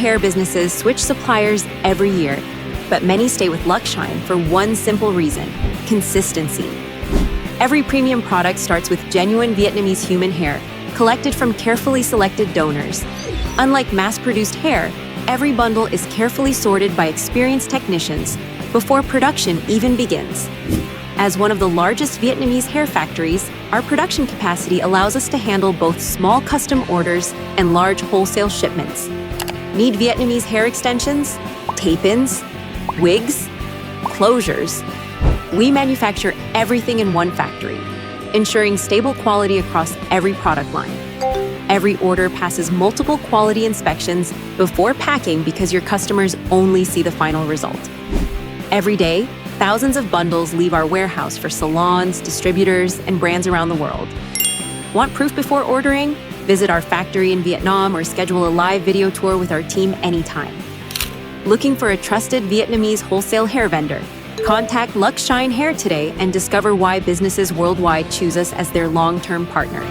hair businesses switch suppliers every year, but many stay with Luxshine for one simple reason: consistency. Every premium product starts with genuine Vietnamese human hair, collected from carefully selected donors. Unlike mass-produced hair, every bundle is carefully sorted by experienced technicians before production even begins. As one of the largest Vietnamese hair factories, our production capacity allows us to handle both small custom orders and large wholesale shipments. Need Vietnamese hair extensions, tape-ins, wigs, closures? We manufacture everything in one factory, ensuring stable quality across every product line. Every order passes multiple quality inspections before packing because your customers only see the final result. Every day, thousands of bundles leave our warehouse for salons, distributors, and brands around the world. Want proof before ordering? Visit our factory in Vietnam or schedule a live video tour with our team anytime. Looking for a trusted Vietnamese wholesale hair vendor? Contact Luxshine Hair today and discover why businesses worldwide choose us as their long-term partner.